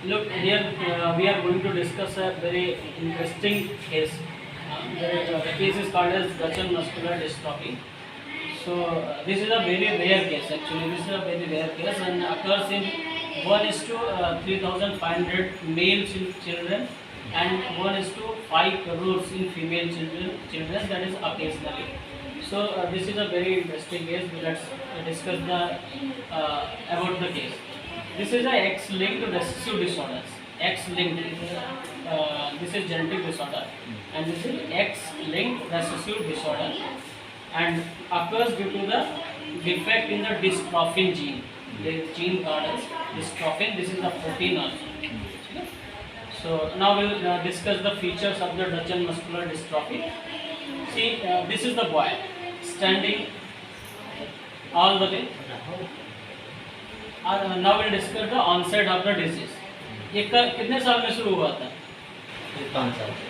Look, here we are going to discuss a very interesting case. The case is called as Duchenne muscular dystrophy. So this is a very rare case actually. This is a very rare case and occurs in 1 is to 3,500 male children and 1 is to 5 crores in female children, that is occasionally. So this is a very interesting case. Let's discuss the about the case. This is a X-linked recessive disorders. X-linked. This is genetic disorder, and this is X-linked recessive disorder, and occurs due to the defect in the dystrophin gene. The gene called as dystrophin. This is the protein also. So now we will discuss the features of the Duchenne muscular dystrophy. See, this is the boy standing all the way. Now we'll discuss the onset of the disease. ये कितने साल में शुरू हुआ था?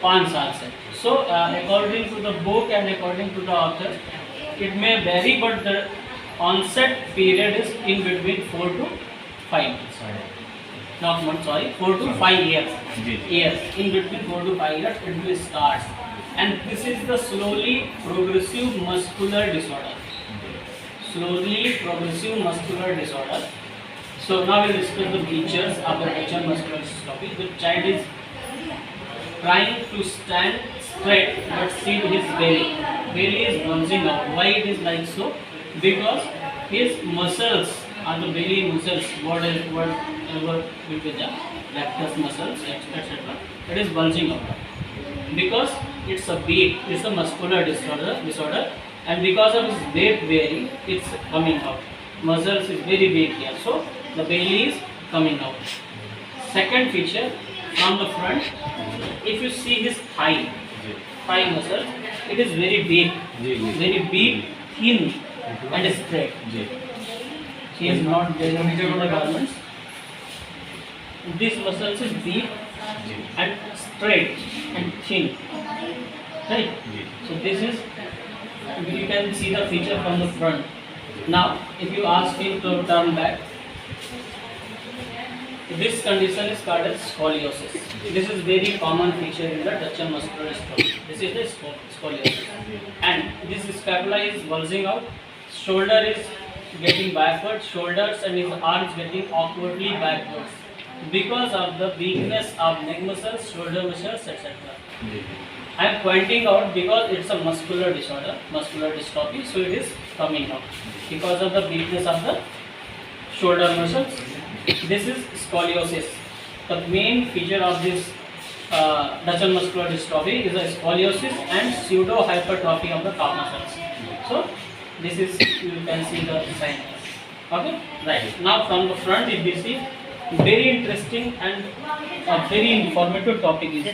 5 साल से. So according to the book and according to the author, it may vary, but the onset period is in between 4 to 5 months. Not months, sorry, 4 to 5 years. Years. In between 4 to 5 years, it will start. And this is the slowly progressive muscular disorder. Slowly progressive muscular disorder. So now we will discuss the features of the Duchenne muscular dystrophy. The child is trying to stand straight, but see his belly. Belly is bulging out. Why it is like so? Because his muscles, are the belly muscles, whatever will be the rectus muscles, etc. It is bulging out. Because it's a weight, it's a muscular disorder, and because of his weight bearing, it's coming out. Muscles is very big here, so the belly is coming out. Second feature, from the front, if you see his thigh muscle, it is very big, thin and straight. He is not wearing the garments. This muscles is deep and straight and thin, right? So this is, you can see the feature from the front. Now, if you ask him to turn back, this condition is called as scoliosis. This is very common feature in the Duchenne muscular dystrophy. This is the scoliosis, and this scapula is bulging out. Shoulder is getting backwards. Shoulders and his arms getting awkwardly backwards because of the weakness of neck muscles, shoulder muscles, etc. I am pointing out because it's a muscular disorder, muscular dystrophy, so it is coming out because of the weakness of the shoulder muscles. This is scoliosis. The main feature of this Duchenne muscular dystrophy is a scoliosis and pseudo hypertrophy of the calf muscles. So this is, you can see the sign. Okay, right. Now from the front, if you see, very interesting and a very informative topic is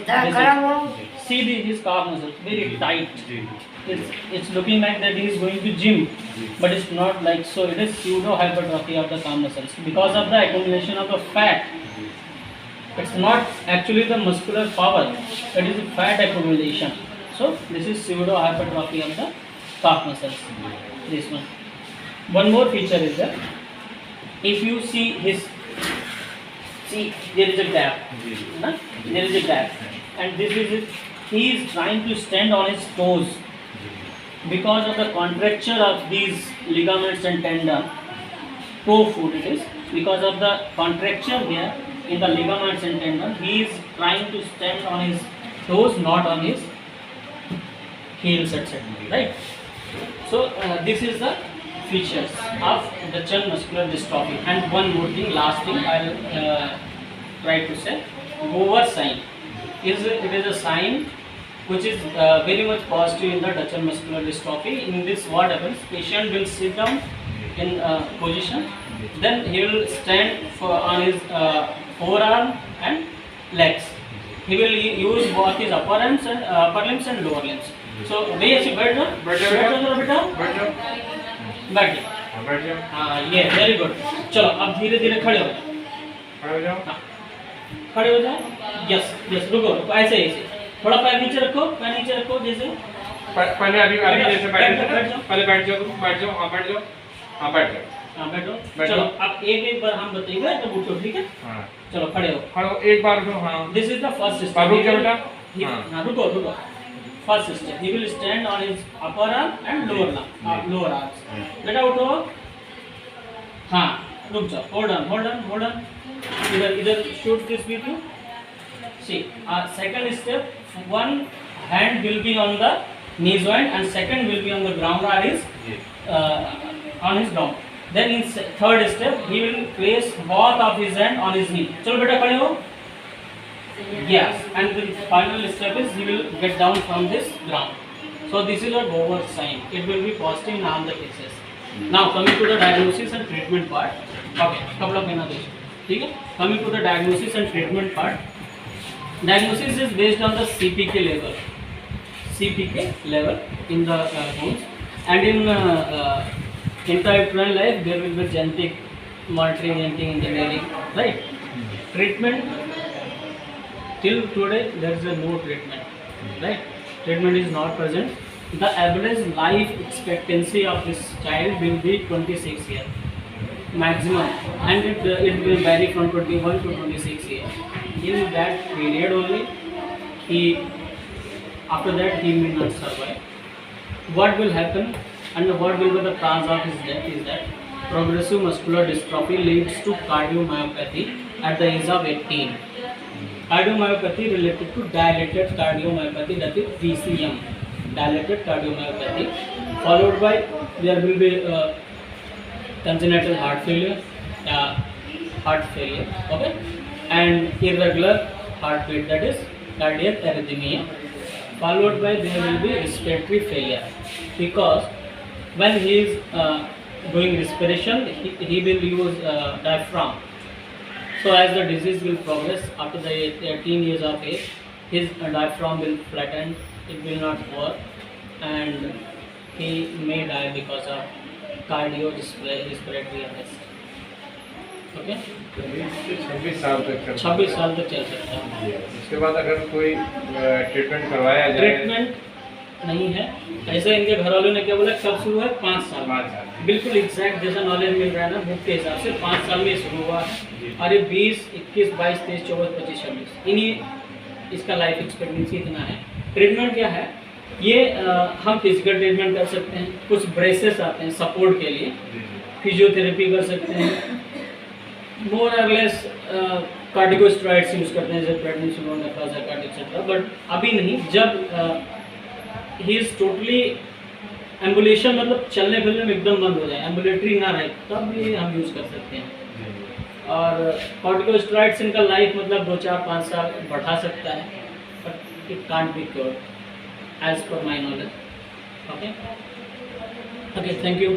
see his calf muscles very tight. It's looking like that he is going to gym, but it's not like so. It is pseudo hypertrophy of the calf muscles because of the accumulation of the fat. It's not actually the muscular power; it is fat accumulation. So this is pseudo hypertrophy of the calf muscles. This one. One more feature is that if you see his, see there is a gap. There is a gap, and this is it. He is trying to stand on his toes because of the contracture of these ligaments and tendon. Toe foot it is, because of the contracture here in the ligaments and tendon. He is trying to stand on his toes, not on his heels, etc. Right? So this is the features of the Duchenne muscular dystrophy. And one more thing, last thing I will try to say, Gower sign. It is a sign which is very much positive in the Duchenne muscular dystrophy. In this, what happens? Patient will sit down in position, then he will stand on his forearm and legs. He will use both his upper limbs and lower limbs. So भैया ऐसे बैठ जाओ बेटा, हाँ ये very good. चलो अब धीरे धीरे खड़े हो जाओ. हाँ खड़े हो जाओ. यस रुको ऐसे थोड़ा पैर नीचे रखो जैसे पहले अभी जैसे बैठ जाओ. पहले बैठ जाओ हाँ बैठ जाओ. हाँ बैठो। बैठो। चलो आप एक बार हम बताएंगे तब उठो, ठीक है? हाँ चलो खड़े हो। खड़ो, एक बार उठो। हाँ दिस इज द फर्स्ट और स्टेप। रुक जा बेटा। हाँ। हाँ रुको रुको। First step, he will stand on his upper arm and lower arms. बेटा उठो। हाँ रुक जाओ, hold on hold on hold on. इधर इधर shoot this with you. See second step, one hand will be on the knee joint and second will be on the ground or his on his ground. Then in third step he will place both of his hand on his knee. चलो बेटा खड़े हो। Yes, and the final step is he will get down from this ground. So this is a Dover sign. It will be positive in all the cases. Now coming to the diagnosis and treatment part. Okay, couple of minutes. ठीक है? Coming to the diagnosis and treatment part. Diagnosis is based on the CPK level in the bones, and in intrauterine life there will be genetic monitoring, genetic engineering, right? Treatment till today there is no treatment, right? Treatment is not present. The average life expectancy of this child will be 26 years maximum, and it will vary from 21 to 26 years. In that period only, after that he may not survive. What will happen and what will be the cause of his death is that progressive muscular dystrophy leads to cardiomyopathy at the age of 18. Cardiomyopathy related to dilated cardiomyopathy, that is DCM, dilated cardiomyopathy, followed by there will be congenital heart failure, okay, and irregular heartbeat, that is cardiac arrhythmia, followed by there will be respiratory failure, because when he is doing respiration he will use diaphragm. So as the disease will progress after the 18 years of age, his diaphragm will flatten, it will not work, and he may die because of cardiorespiratory arrest. Okay? 26 साल तक चल 26 साल तक चल सकता है। उसके बाद अगर कोई ट्रीटमेंट करवाया जाए। ट्रीटमेंट नहीं है, ऐसे इनके घर वालों ने क्या बोला, कब शुरू है? 5 साल। 5 साल बिल्कुल एग्जैक्ट जैसा नॉलेज मिल रहा है ना बुक के हिसाब से, 5 साल में शुरू हुआ है और ये 20, 21, 22, 23, 24, 25, 26 इन्हीं इसका लाइफ एक्सपेक्टेंसी इतना है। ट्रीटमेंट क्या है? ये हम फिजिकल ट्रीटमेंट कर सकते हैं, कुछ ब्रेसेस आते हैं सपोर्ट के लिए, फिजियोथेरेपी कर सकते हैं, मोर और लेस कार्टिकोस्टेरॉइड्स यूज करते हैं जैसे प्रेडनिसोलोन, एफाजाकार्ड एक्सेट्रा, बट अभी नहीं। जब ही इज टोटली एम्बुलेशन, मतलब चलने फिरने में एकदम बंद हो जाए, एम्बुलेटरी ना रहे, तब ये हम यूज़ कर सकते हैं। और कार्टिकोस्टेरॉइड्स इनका लाइफ मतलब 2, 4, 5 साल बढ़ा सकता है, but it can't be cured as per my knowledge. Okay, thank you.